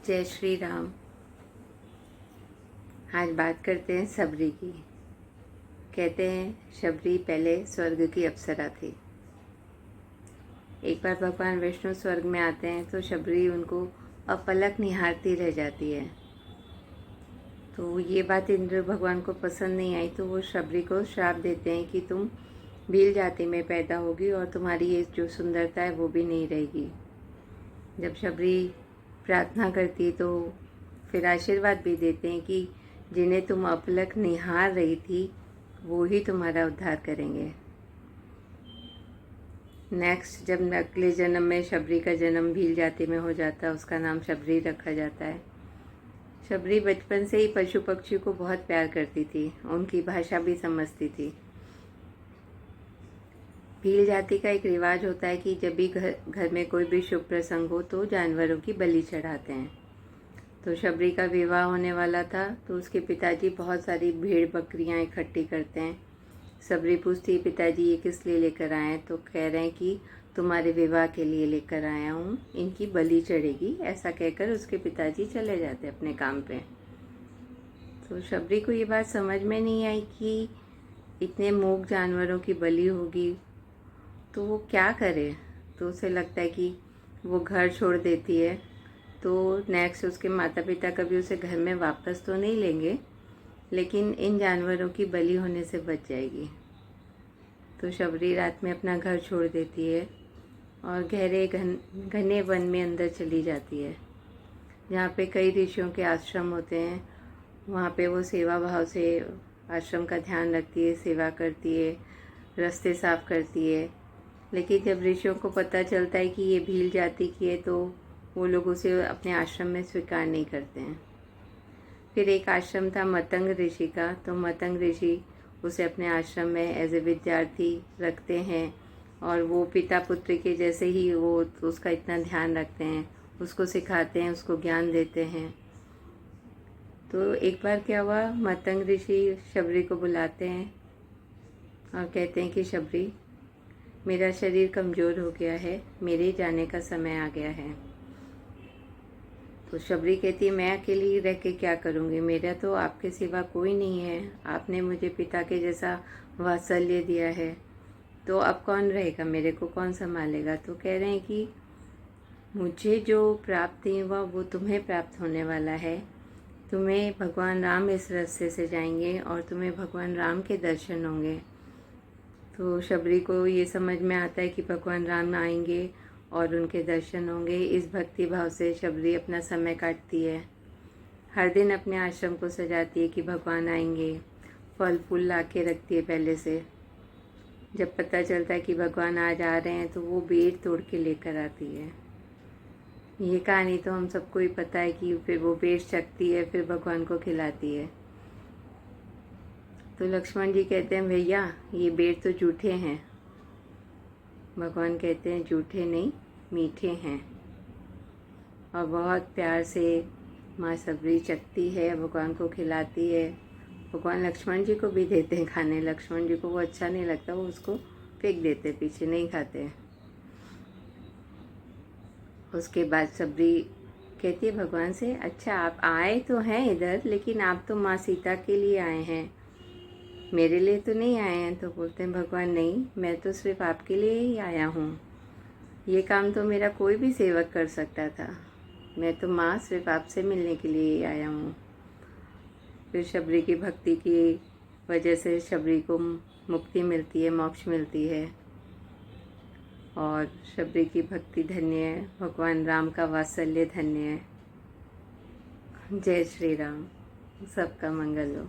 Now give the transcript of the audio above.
जय श्री राम। आज बात करते हैं शबरी की। कहते हैं शबरी पहले स्वर्ग की अप्सरा थी। एक बार भगवान विष्णु स्वर्ग में आते हैं तो शबरी उनको अपलक निहारती रह जाती है। तो ये बात इंद्र भगवान को पसंद नहीं आई, तो वो शबरी को श्राप देते हैं कि तुम भील जाति में पैदा होगी और तुम्हारी ये जो सुंदरता है वो भी नहीं रहेगी। जब शबरी प्रार्थना करती तो फिर आशीर्वाद भी देते हैं कि जिन्हें तुम अपलक निहार रही थी वो ही तुम्हारा उद्धार करेंगे। नेक्स्ट जब अगले जन्म में शबरी का जन्म भील जाति में हो जाता है, उसका नाम शबरी रखा जाता है। शबरी बचपन से ही पशु पक्षी को बहुत प्यार करती थी, उनकी भाषा भी समझती थी। भील जाति का एक रिवाज होता है कि जब भी घर में कोई भी शुभ प्रसंग हो तो जानवरों की बलि चढ़ाते हैं। तो शबरी का विवाह होने वाला था तो उसके पिताजी बहुत सारी भेड़ बकरियां इकट्ठी करते हैं। शबरी पूछती है, पिताजी ये किस लिए लेकर आए हैं? तो कह रहे हैं कि तुम्हारे विवाह के लिए लेकर आया हूँ, इनकी बलि चढ़ेगी। ऐसा कहकर उसके पिताजी चले जाते अपने काम पे। तो शबरी को ये बात समझ में नहीं आई कि इतने मूक जानवरों की बलि होगी तो वो क्या करे। तो उसे लगता है कि वो घर छोड़ देती है। तो नेक्स्ट उसके माता पिता कभी उसे घर में वापस तो नहीं लेंगे, लेकिन इन जानवरों की बलि होने से बच जाएगी। तो शबरी रात में अपना घर छोड़ देती है और गहरे घने वन में अंदर चली जाती है, जहाँ पे कई ऋषियों के आश्रम होते हैं। वहाँ पे वो सेवा भाव से आश्रम का ध्यान रखती है, सेवा करती है, रास्ते साफ करती है। लेकिन जब ऋषियों को पता चलता है कि ये भील जाति की है तो वो लोग उसे अपने आश्रम में स्वीकार नहीं करते हैं। फिर एक आश्रम था मतंग ऋषि का, तो मतंग ऋषि उसे अपने आश्रम में एज ए विद्यार्थी रखते हैं और वो पिता पुत्र के जैसे ही वो उसका इतना ध्यान रखते हैं, उसको सिखाते हैं, उसको ज्ञान देते हैं। तो एक बार क्या हुआ, मतंग ऋषि शबरी को बुलाते हैं और कहते हैं कि शबरी, मेरा शरीर कमज़ोर हो गया है, मेरे जाने का समय आ गया है। तो शबरी कहती है, मैं अकेली ही रह के क्या करूँगी, मेरा तो आपके सिवा कोई नहीं है, आपने मुझे पिता के जैसा वात्सल्य दिया है, तो अब कौन रहेगा, मेरे को कौन संभालेगा। तो कह रहे हैं कि मुझे जो प्राप्त नहीं हुआ वो तुम्हें प्राप्त होने वाला है। तुम्हें भगवान राम इस रास्ते से जाएंगे और तुम्हें भगवान राम के दर्शन होंगे। तो शबरी को ये समझ में आता है कि भगवान राम आएंगे और उनके दर्शन होंगे। इस भक्ति भाव से शबरी अपना समय काटती है। हर दिन अपने आश्रम को सजाती है कि भगवान आएंगे, फल फूल ला के रखती है पहले से। जब पता चलता है कि भगवान आज आ रहे हैं तो वो बेर तोड़ के लेकर आती है। ये कहानी तो हम सबको ही पता है कि फिर वो बेर चखती है, फिर भगवान को खिलाती है। तो लक्ष्मण जी कहते हैं, भैया ये बेर तो जूठे हैं। भगवान कहते हैं, जूठे नहीं, मीठे हैं। और बहुत प्यार से माँ शबरी चखती है, भगवान को खिलाती है। भगवान लक्ष्मण जी को भी देते हैं खाने। लक्ष्मण जी को वो अच्छा नहीं लगता, वो उसको फेंक देते, पीछे नहीं खाते। उसके बाद शबरी कहती है भगवान से, अच्छा आप आए तो हैं इधर, लेकिन आप तो माँ सीता के लिए आए हैं, मेरे लिए तो नहीं आए हैं। तो बोलते हैं भगवान, नहीं, मैं तो सिर्फ आपके लिए ही आया हूँ, ये काम तो मेरा कोई भी सेवक कर सकता था, मैं तो माँ सिर्फ आपसे मिलने के लिए ही आया हूँ। फिर शबरी की भक्ति की वजह से शबरी को मुक्ति मिलती है, मोक्ष मिलती है। और शबरी की भक्ति धन्य है, भगवान राम का वात्सल्य धन्य है। जय श्री राम। सबका मंगल हो।